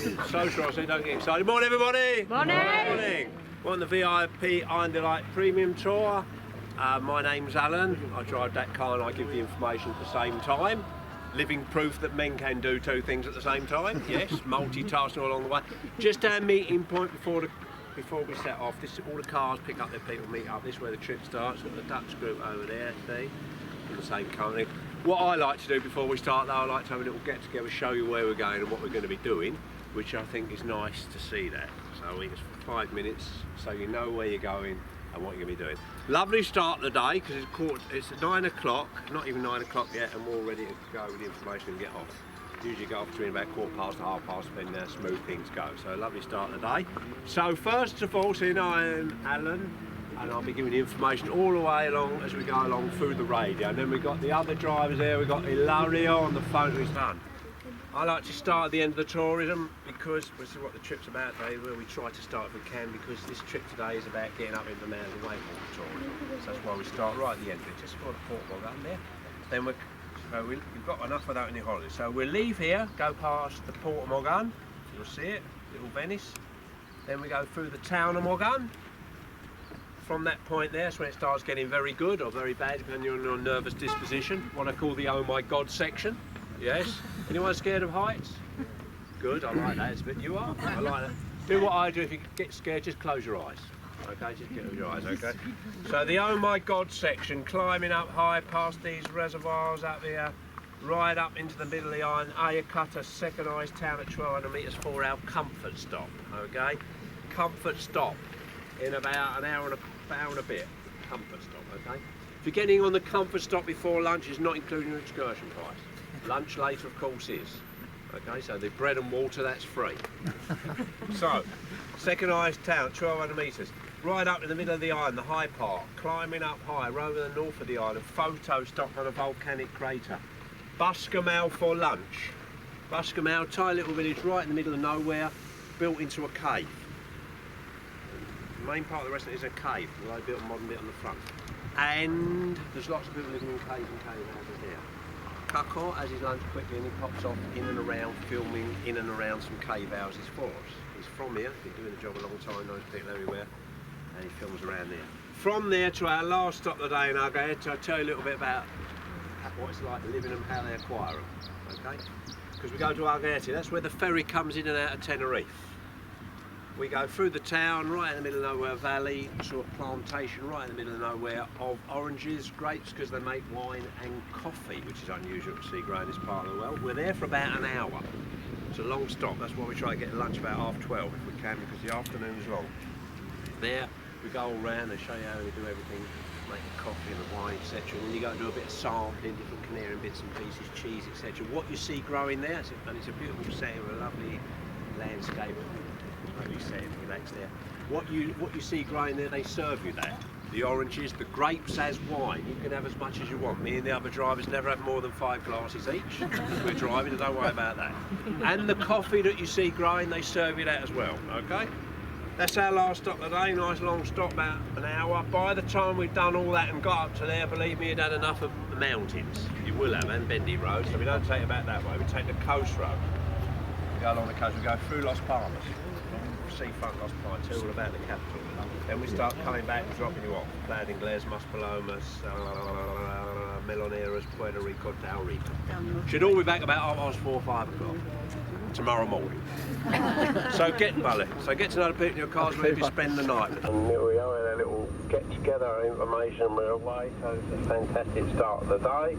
Social, I say don't get excited. Morning, everybody. Morning. Morning. We're on the VIP Iron Delight Premium Tour. My name's Alan. I drive that car and I give the information at the same time. Living proof that men can do two things at the same time. Yes, multitasking all along the way. Just our meeting point before we set off. This all the cars pick up their people, meet up. This is where the trip starts. Got the Dutch group over there, see, from the same company. What I like to do before we start though, I like to have a little get together, show you where we're going and what we're going to be doing, which I think is nice to see that. So it's for 5 minutes, so you know where you're going and what you're going to be doing. Lovely start of the day because it's 9 o'clock, not even 9 o'clock yet, and we're all ready to go with the information and get off. Usually go off between about 1/4 to 1/2, depending how smooth things go. So a lovely start of the day. So first of all, I'm Alan, and I'll be giving you information all the way along as we go along through the radio. And then we've got the other drivers there. We've got Ilario on the phone to his son. I like to start at the end of the tourism because this is what the trip's about today, where we try to start if we can, because this trip today is about getting up into the mountains away from the tourism. So that's why we start right at the end of it, just before the port will go there. Then we've got enough of that in your holiday. So we'll leave here, go past the Port of Morgan, you'll see it, little Venice. Then we go through the town of Morgan. From that point there, that's when it starts getting very good or very bad, depending on your nervous disposition. What I call the oh my god section. Yes? Anyone scared of heights? Good, I like that. It's a bit you are. I like that. Do what I do. If you get scared, just close your eyes. Okay, just close your eyes, okay? So the oh my god section, climbing up high past these reservoirs up here, right up into the middle of the island, Ayakata, second highest town at 1200 metres for our comfort stop, okay? Comfort stop in about an hour and a bit. Comfort stop, okay? If you're getting on the comfort stop before lunch, it's not including your excursion price. Lunch later, of course, is. Okay, so the bread and water, that's free. So, second highest town, 1200 metres. Right up in the middle of the island, the high part, climbing up high, right over the north of the island, photo stop on a volcanic crater. Buscamal for lunch. Buscamal, tiny little village right in the middle of nowhere, built into a cave. The main part of the restaurant is a cave, although they built a modern bit on the front. And there's lots of people living in caves and cave houses here. Kako has his lunch quickly and he pops off in and around, filming in and around some cave houses for us. He's from here, been doing the job a long time, knows people everywhere, and he films around there. From there to our last stop of the day in Argaete, I'll tell you a little bit about what it's like living and how they acquire them, okay? Because we go to Argaete, that's where the ferry comes in and out of Tenerife. We go through the town, right in the middle of nowhere valley, to a plantation right in the middle of nowhere of oranges, grapes, because they make wine, and coffee, which is unusual to see grown in this part of the world. We're there for about an hour. It's a long stop, that's why we try to get lunch about 12:30 if we can, because the afternoon's long. There, we go all round, they show you how we do everything, make the coffee and the wine, etc. And then you go and do a bit of sampling, different Canarian bits and pieces, cheese, etc. What you see growing there, and it's a beautiful setting with a lovely landscape. Relax there. What you see growing there, they serve you that. The oranges, the grapes as wine. You can have as much as you want. Me and the other drivers never have more than 5 glasses each because we're driving, so don't worry about that. And the coffee that you see growing, they serve you that as well, okay? That's our last stop of the day, nice long stop, about an hour. By the time we've done all that and got up to there, believe me, you'd had enough of the mountains. You will have, and bendy roads, so we don't take it back that way. We take the coast road. We go along the coast, we go through Las Palmas. Seafront Las Palmas, all about the capital. Then we start coming back and dropping you off. Playa de Ingles, Maspalomas, Meloneras, Puerto Rico, Del Rico. Should all be back about 4 or 5 o'clock tomorrow morning. So get to know the people in your cars, maybe spend the night. And here we are in a little get together information, we're away, so it's a fantastic start of the day.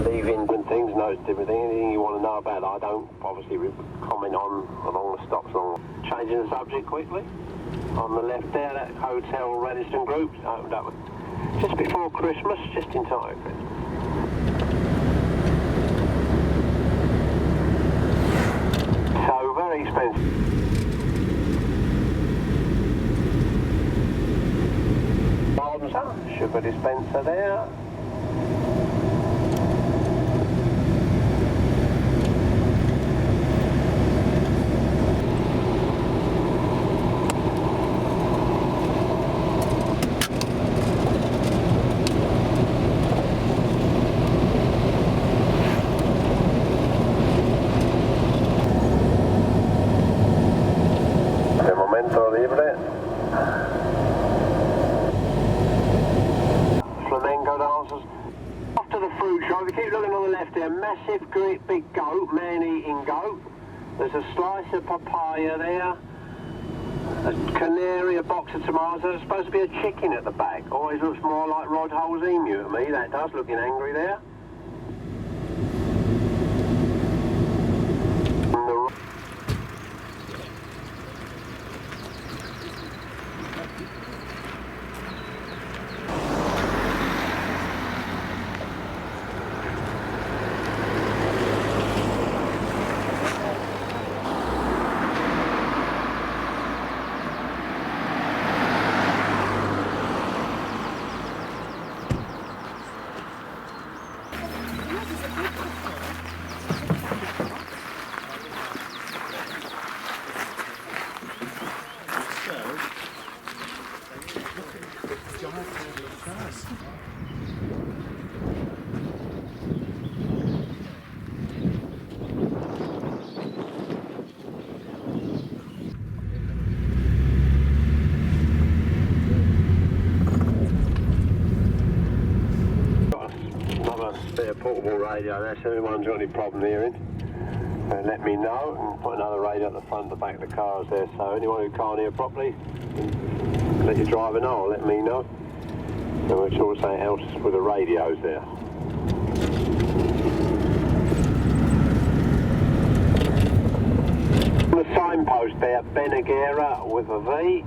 Leaving good things, knows everything, anything you want to know about, I don't obviously comment on along the stops. Changing the subject quickly, on the left there, that Hotel Radisson Group, opened up just before Christmas, just in time. So very expensive. Sugar dispenser there. massive, great big goat, man-eating goat. There's a slice of papaya there. A canary, a box of tomatoes. There's supposed to be a chicken at the back. Always looks more like Rod Hull's emu to me, that does, looking angry there. Spare portable radio there, so anyone's got any problem hearing, let me know, and put another radio at the front, the back of the cars there, so anyone who can't hear properly, let your driver know or let me know, and which also helps with the radios there. On the signpost there, Benagera with a V.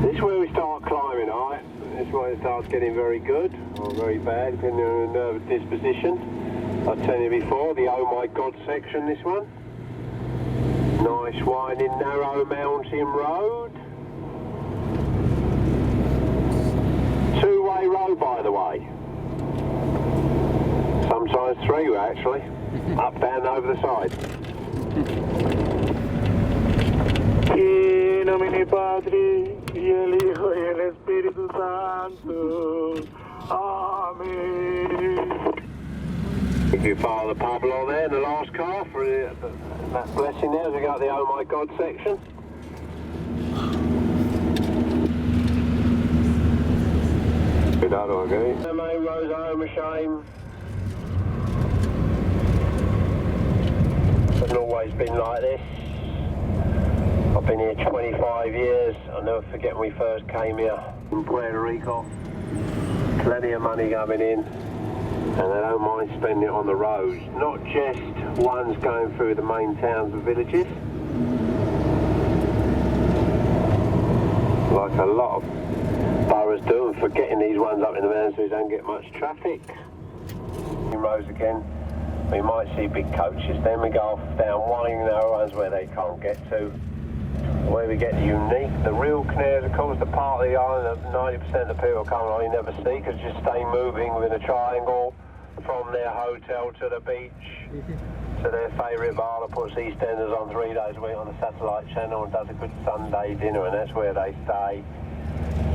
This is where we start climbing high. This is where it starts getting very good or very bad, depending on your nervous disposition. I've told you before, the oh my god section, this one. Nice winding narrow mountain road. Two-way road, by the way. Sometimes three-way actually. Up, down, over the side. In nomine Patri, el Hijo y el Espíritu Santo. Amen. Thank you, Father Pablo there in the last car for that blessing there as we got the Oh My God section. Good out, okay. The main road's home a shame. It hasn't always been like this. I've been here 25 years. I'll never forget when we first came here in Puerto Rico. Plenty of money coming in, and they don't mind spending it on the roads. Not just ones going through the main towns and villages, like a lot of boroughs do, and forgetting these ones up in the mountains so you don't get much traffic. Roads again. We might see big coaches, then we go off down winding narrow ones where they can't get to. Where we get unique, the real Canaries, of course, the part of the island that 90% of the people come on you never see, because you stay moving within a triangle from their hotel to the beach to their favourite bar that puts EastEnders on 3 days a week on the satellite channel and does a good Sunday dinner, and that's where they stay.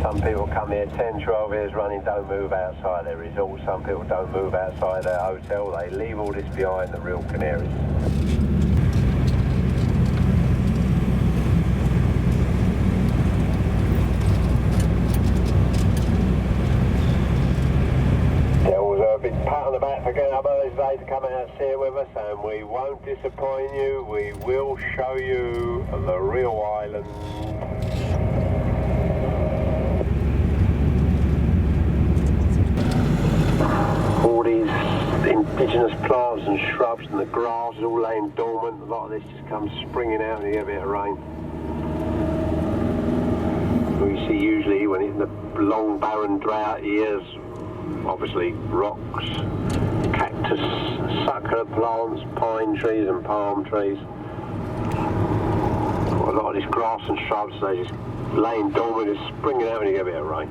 Some people come here 10, 12 years running, don't move outside their resort. Some people don't move outside their hotel. They leave all this behind, the real Canaries. A big pat on the back for getting up early today to come out and see it with us, and we won't disappoint you. We will show you the real island. All these indigenous plants and shrubs and the grass is all laying dormant. A lot of this just comes springing out and you get a bit of rain. We see usually when it's in the long barren drought years, obviously rocks, cactus, succulent plants, pine trees and palm trees. A lot of this grass and shrubs, they just laying dormant, just springing out when you get a bit of rain.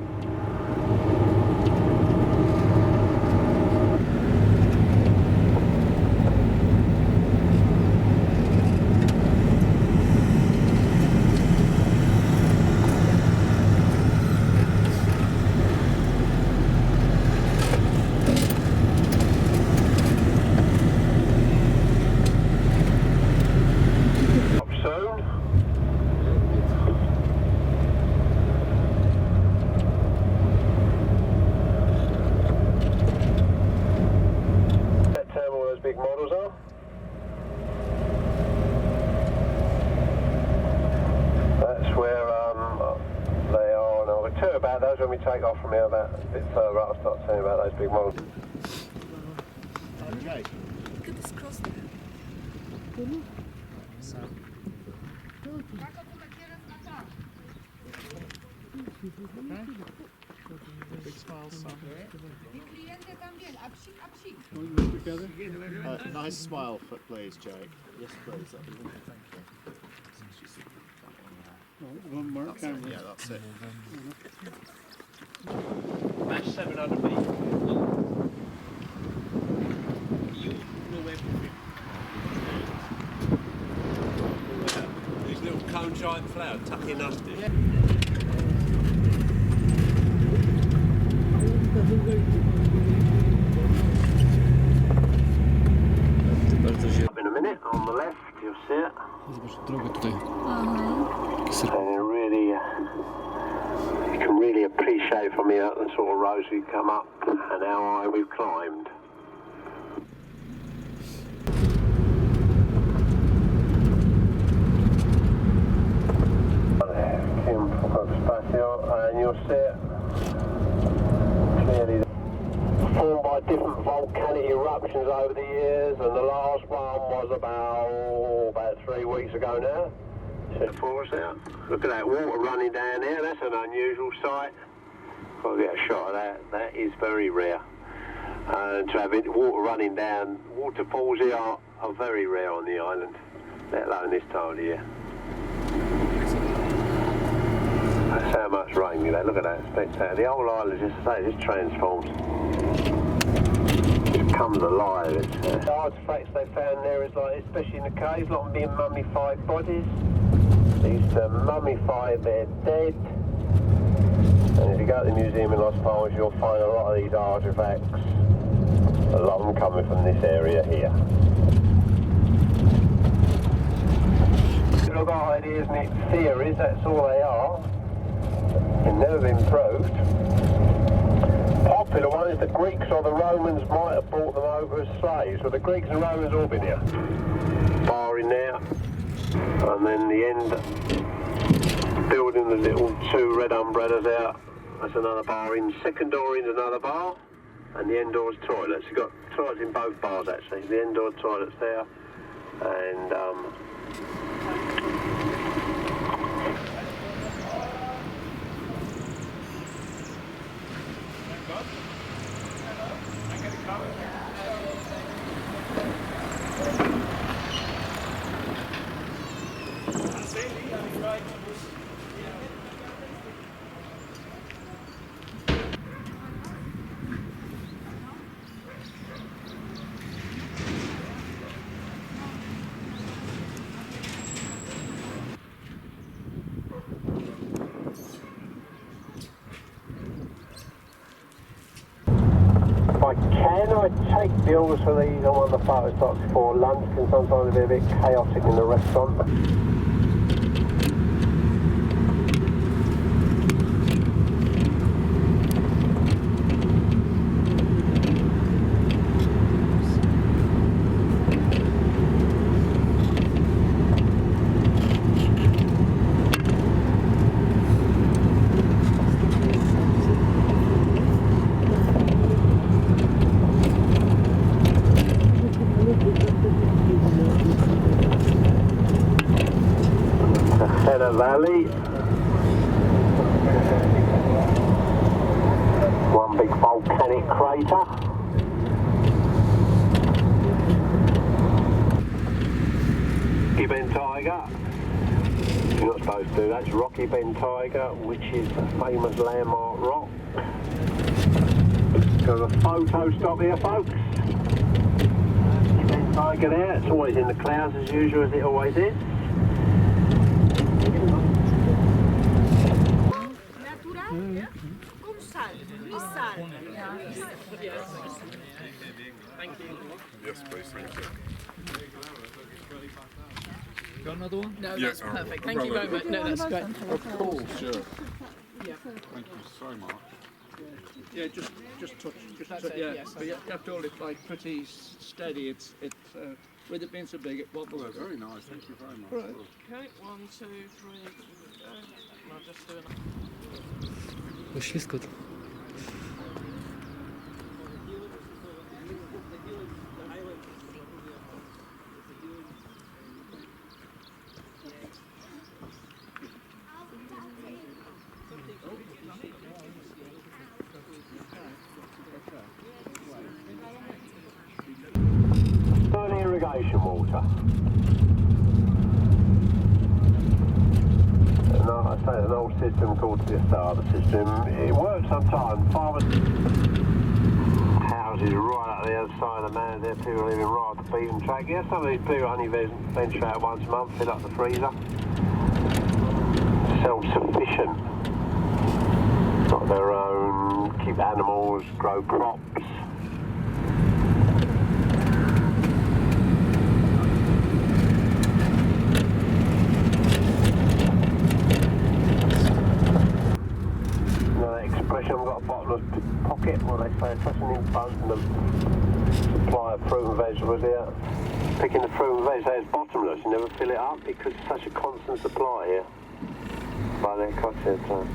about those when we take off from here, about a bit further up. I'll start telling you about those big models. Okay. Look at this cross there. Big smile, son. Together? Nice smile, please, Jake. Yes, please. That'd be wonderful. Thank you. One mark camera. Yeah, that's it. That's 700 metres. You know everything. These little cone-shaped flowers, tucking us in. In a minute, on the left, you'll see it. Zobacz drogę tutaj. And you can really appreciate from here the sort of roads we've come up and how high we've climbed. And you'll see it clearly. Formed by different volcanic eruptions over the years, and the last one was about 3 weeks ago now. So for us out. Look at that water running down there. That's an unusual sight. Got to get a shot of that. That is very rare. And to have water running down, waterfalls here are very rare on the island, let alone this time of the year. That's how much rain you get. Look at that, spectacular. The whole island, just to say, just transforms. Just comes alive. The artefacts they found there is like, especially in the caves, a lot of them being mummified bodies. They used to mummify their dead. And if you go to the museum in Las Palmas, you'll find a lot of these artefacts. A lot of them coming from this area here. I've got ideas and theories, that's all they are. They've never been proved. Popular one is the Greeks or the Romans might have brought them over as slaves. So the Greeks and Romans all been here. Bar in there, and then the end, building the little 2 red umbrellas out. That's another bar in. Second door in another bar, and the end door's toilets. You've got toilets in both bars actually. The end door toilets there, and I take bills for these on one of the photo spots before lunch, can sometimes be a bit chaotic in the restaurant. Valley. One big volcanic crater. Rocky Bend Tiger. You're not supposed to do that. It's Rocky Bend Tiger, which is a famous landmark rock. Got a photo stop here, folks. Rocky Bend Tiger there. It's always in the clouds as usual, as it always is. Thank you. Yes, please, thank you. Got another one? No, that's perfect. Thank you very much. No, that's great. Of course, sure. Yeah. Thank you so much. Yeah, just touch. Just That's touch, it, yeah. yes, But you have to hold it like pretty steady. It's with it being so big, it wobbles. Well, very nice. Thank you very much. Right. Okay, 1, 2, 3, go. And I'll just do another. Bo ślisko to. Irrigation water. No, I say an old system called the starter system. It works sometimes. Farmers houses right up the other side of the man. There, people living right at the beaten track. Yeah, some of these people only venture out once a month, fill up the freezer. Self-sufficient. Got their own, keep animals, grow crops. I've got a bottomless pocket, what they say, pressing in front and the supply of fruit and vegetables here. Picking the fruit and vegetables, it's bottomless, you never fill it up because it's such a constant supply here. By their cocktail time.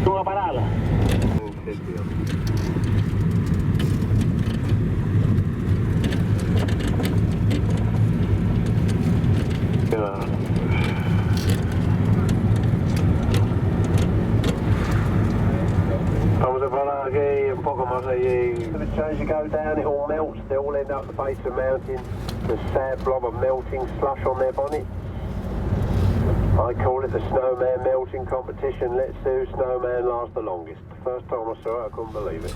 Una parada. As you go down, it all melts. They all end up at the base of the mountain. The sad blob of melting slush on their bonnet. I call it the snowman melting competition. Let's see whose snowman lasts the longest. First time I saw it, I couldn't believe it.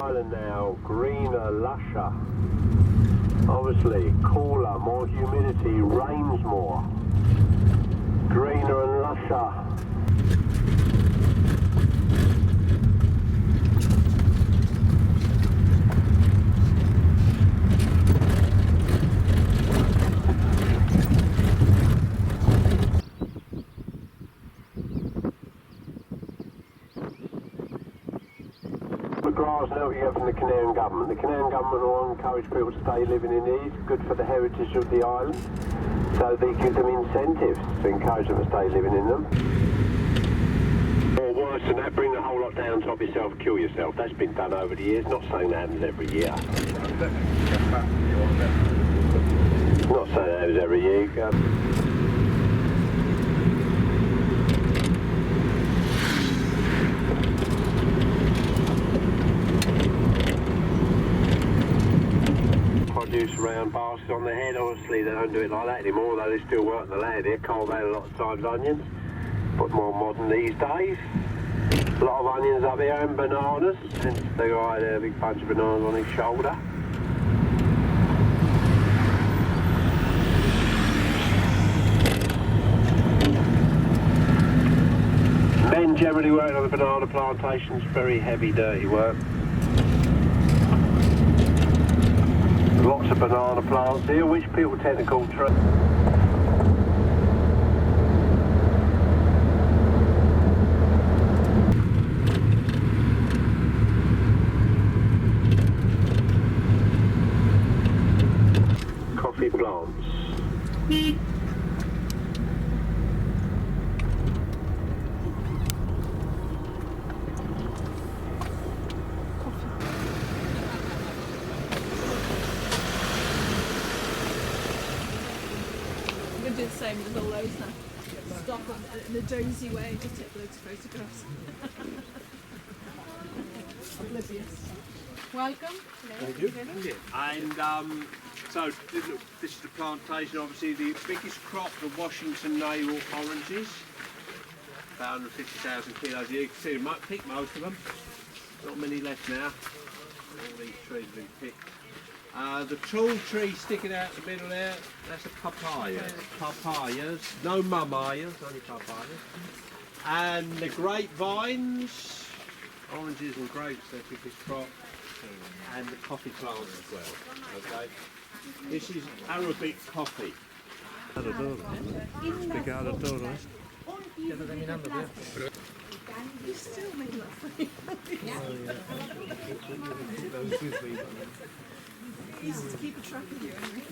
Island now, greener, lusher. Obviously, cooler, more humidity, rains more. Greener and lusher. The grass now you get from the Canarian government. The Canarian government will encourage people to stay living in these, good for the heritage of the island. So they give them incentives to encourage them to stay living in them. Or worse than that, bring the whole lot down top yourself, kill yourself. That's been done over the years, not saying that happens every year. Not saying that happens every year. Produce around baskets on the head. Obviously they don't do it like that anymore, though they still work the land here. Cultivate a lot of times onions, but more modern these days. A lot of onions up here and bananas, hence the guy there, a big bunch of bananas on his shoulder. Men generally work on the banana plantations, very heavy, dirty work. Lots of banana plants here, which people tend to call trees. Coffee plants. Do the same as all those now. Stop in a dozy way, just take loads of photographs. Oblivious. Welcome. Thank you. And so this is the plantation, obviously the biggest crop, the Washington navel oranges. About 150,000 kilos here. You can see they might pick most of them. Not many left now. All these trees have been picked. The tall tree sticking out the middle there, that's a papaya. Papayas, no mamayas, only papayas. And the grapevines, oranges and grapes, their biggest crop. And the coffee plants as well. Okay. This is Arabic coffee. You still make that funny. Easy to keep a track of you anyway.